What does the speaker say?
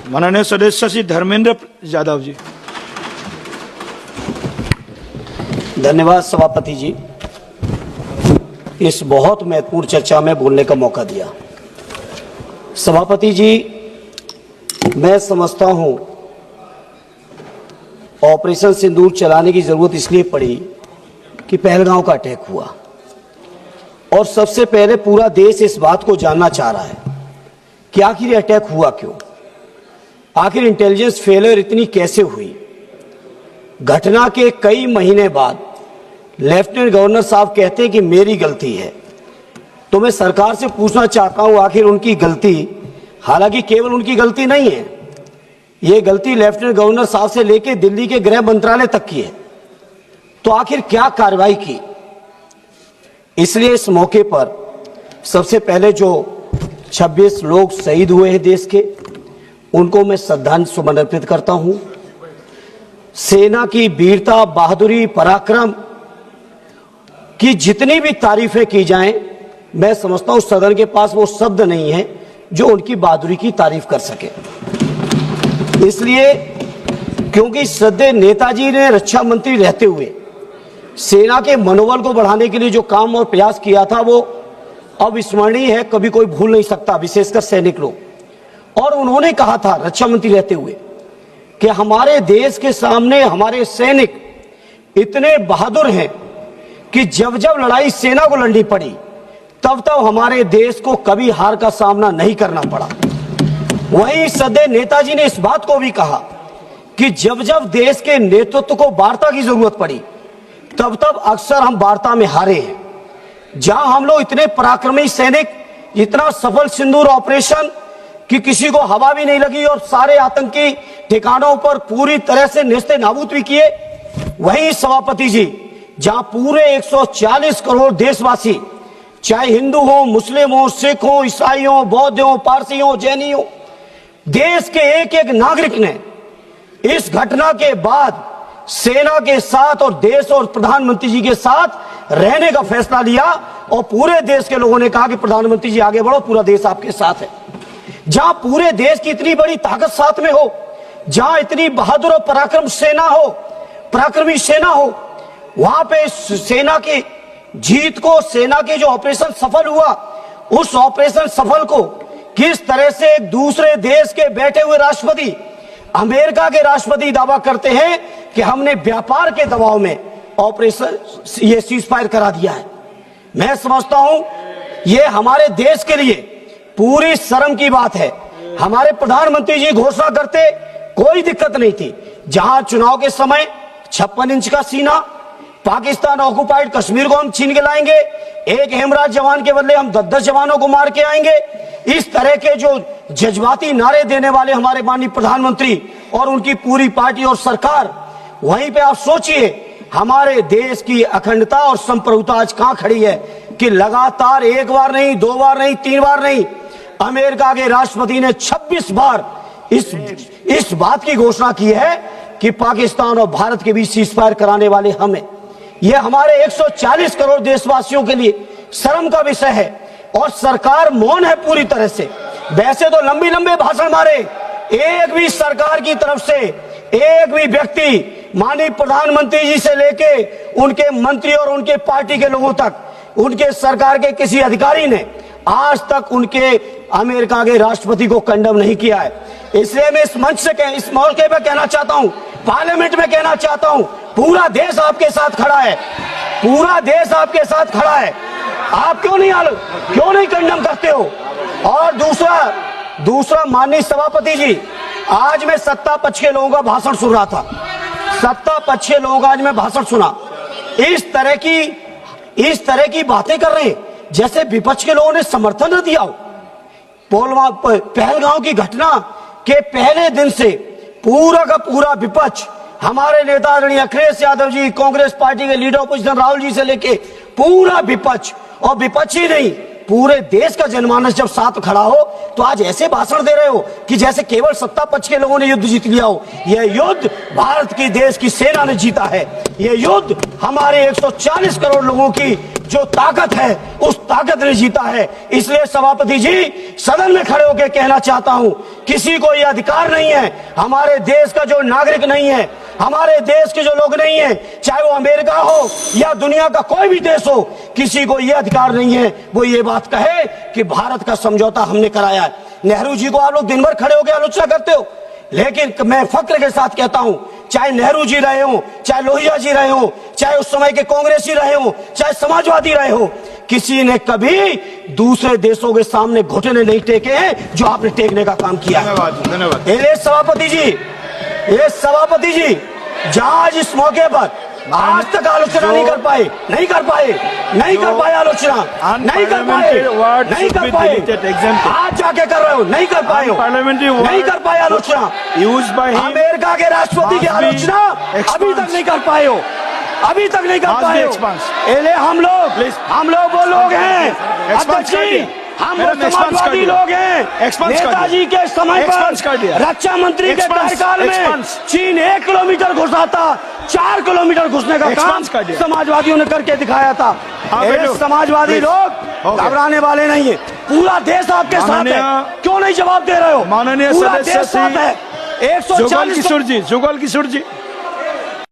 माननीय सदस्य श्री धर्मेंद्र यादव जी। धन्यवाद सभापति जी, इस बहुत महत्वपूर्ण चर्चा में बोलने का मौका दिया। सभापति जी, मैं समझता हूं ऑपरेशन सिंदूर चलाने की जरूरत इसलिए पड़ी कि पहलगांव का अटैक हुआ और सबसे पहले पूरा देश इस बात को जानना चाह रहा है कि आखिर ये अटैक हुआ क्यों, आखिर इंटेलिजेंस फेलियर इतनी कैसे हुई। घटना के कई महीने बाद लेफ्टिनेंट गवर्नर साहब कहते हैं कि मेरी गलती है, तो मैं सरकार से पूछना चाहता हूं आखिर उनकी गलती, हालांकि केवल उनकी गलती नहीं है, ये गलती लेफ्टिनेंट गवर्नर साहब से लेकर दिल्ली के गृह मंत्रालय तक की है, तो आखिर क्या कार्रवाई की। इसलिए इस मौके पर सबसे पहले जो 26 लोग शहीद हुए हैं देश के, उनको मैं श्रद्धांजलि सुमन अर्पित करता हूं। सेना की वीरता, बहादुरी, पराक्रम की जितनी भी तारीफें की जाएं, मैं समझता हूं सदन के पास वो शब्द नहीं है जो उनकी बहादुरी की तारीफ कर सके। इसलिए क्योंकि श्रद्धेय नेताजी ने रक्षा मंत्री रहते हुए सेना के मनोबल को बढ़ाने के लिए जो काम और प्रयास किया था वो अविस्मरणीय है, कभी कोई भूल नहीं सकता, विशेषकर सैनिक लोग। और उन्होंने कहा था रक्षा मंत्री रहते हुए कि हमारे देश के सामने हमारे सैनिक इतने बहादुर हैं कि जब जब लड़ाई सेना को लड़नी पड़ी तब तब हमारे देश को कभी हार का सामना नहीं करना पड़ा। वहीं श्रद्धेय नेताजी ने इस बात को भी कहा कि जब जब देश के नेतृत्व को वार्ता की जरूरत पड़ी तब तब अक्सर हम वार्ता में हारे हैं। जहां हम लोग इतने पराक्रमी सैनिक, इतना सफल सिंदूर ऑपरेशन कि किसी को हवा भी नहीं लगी और सारे आतंकी ठिकानों पर पूरी तरह से नेस्ते नाबूद भी किए, वहीं सभापति जी जहां पूरे 140 करोड़ देशवासी, चाहे हिंदू हो, मुस्लिम हो, सिख हो, ईसाई हो, बौद्ध हो, पारसी हो, जैनी हो, देश के एक एक नागरिक ने इस घटना के बाद सेना के साथ और देश और प्रधानमंत्री जी के साथ रहने का फैसला लिया और पूरे देश के लोगों ने कहा कि प्रधानमंत्री जी आगे बढ़ो, पूरा देश आपके साथ है। जहां पूरे देश की इतनी बड़ी ताकत साथ में हो, जहां इतनी बहादुर और पराक्रमी सेना हो, वहां पे सेना की जीत को, सेना के जो ऑपरेशन सफल हुआ, उस ऑपरेशन सफल को किस तरह से एक दूसरे देश के बैठे हुए राष्ट्रपति, अमेरिका के राष्ट्रपति दावा करते हैं कि हमने व्यापार के दबाव में ऑपरेशन ये सीजफायर करा दिया है। मैं समझता हूं ये हमारे देश के लिए पूरी शर्म की बात है। हमारे प्रधानमंत्री जी घोषणा करते कोई दिक्कत नहीं थी, जहां चुनाव के समय 56 इंच का सीना, पाकिस्तान ऑक्युपाइड कश्मीर को हम छीन के लाएंगे, एक हेमराज जवान के बदले हम 10-10 जवानों को मार के आएंगे, इस तरह के जो जज्बाती नारे देने वाले हमारे माननीय प्रधानमंत्री और उनकी पूरी पार्टी और सरकार, वहीं पे आप सोचिए हमारे देश की अखंडता और संप्रभुता आज कहां खड़ी है कि लगातार एक बार नहीं, 2 बार नहीं, 3 बार नहीं, अमेरिका के राष्ट्रपति ने 26 बार इस बात की घोषणा की है कि पाकिस्तान और भारत के बीच सीजफायर कराने वाले हम हैं। यह हमारे 140 करोड़ देशवासियों के लिए शर्म का विषय है और सरकार मौन है पूरी तरह से। वैसे तो लंबे भाषण मारे, एक भी सरकार की तरफ से एक भी व्यक्ति माननीय प्रधानमंत्री जी से लेके उनके मंत्री और उनके पार्टी के लोगों तक, उनके सरकार के किसी अधिकारी ने आज तक उनके अमेरिका के राष्ट्रपति को कंडम नहीं किया है। इसलिए मैं इस मंच से इस मौके पर कहना चाहता हूं, पार्लियामेंट में कहना चाहता हूं, पूरा देश आपके साथ खड़ा है, पूरा देश आपके साथ खड़ा है। आप क्यों नहीं कंडम करते हो। और दूसरा माननीय सभापति जी, आज मैं सत्ता पक्ष के लोगों का भाषण सुन रहा था, सत्ता पक्ष के लोगों का आज मैं भाषण सुना, इस तरह की बातें कर रहे हैं जैसे विपक्ष के लोगों ने समर्थन न दिया हो। पहलगांव की घटना के पहले दिन से पूरा का पूरा विपक्ष, हमारे नेता आदरणीय अखिलेश यादव जी, कांग्रेस पार्टी के लीडर अपोजिशन राहुल जी से लेके पूरा विपक्ष, और विपक्ष ही नहीं पूरे देश का जनमानस जब साथ खड़ा हो तो आज ऐसे भाषण दे रहे हो कि जैसे केवल सत्ता पक्ष के लोगों ने युद्ध जीत लिया हो। यह युद्ध भारत की देश की सेना ने जीता है। यह युद्ध हमारे 140 करोड़ लोगों की जो ताकत है उस ताकत ने जीता है। इसलिए सभापति जी, सदन में खड़े होकर कहना चाहता हूं, किसी को यह अधिकार नहीं है, हमारे देश का जो नागरिक नहीं है, हमारे देश के जो लोग नहीं है, चाहे वो अमेरिका हो या दुनिया का कोई भी देश हो, किसी को यह अधिकार नहीं है वो ये बात कहे कि भारत का समझौता हमने कराया है। नेहरू जी को आप लोग दिन भर खड़े होकर आलोचना करते हो, लेकिन मैं फक्र के साथ कहता हूं, चाहे नेहरू जी रहे हो, चाहे लोहिया जी रहे हो, चाहे उस समय के कांग्रेसी रहे हो, चाहे समाजवादी रहे हो, किसी ने कभी दूसरे देशों के सामने घुटने नहीं टेके हैं जो आपने टेकने का काम किया। धन्यवाद। ये सभापति जी, जहां आज इस मौके पर आज तक आलोचना नहीं कर पाए आलोचना, नहीं कर पाए, आज जाके कर रहे हो, नहीं कर पाए आलोचना। अमेरिका के राष्ट्रपति की आलोचना अभी तक नहीं कर पाए हो, हम लोग वो लोग हैं अध्यक्ष जी, हम समाजवादी लोग हैं। नेताजी के समय पर रक्षा मंत्री के कार्यकाल में चीन 1 किलोमीटर घुसा था, 4 किलोमीटर घुसने का काम समाजवादियों ने करके दिखाया था। समाजवादी लोग घबराने वाले नहीं है, पूरा देश आपके साथ है, क्यों नहीं जवाब दे रहे हो? माननीय पूरा सदस्य देश साथ है। 140 जुगल किशोर जी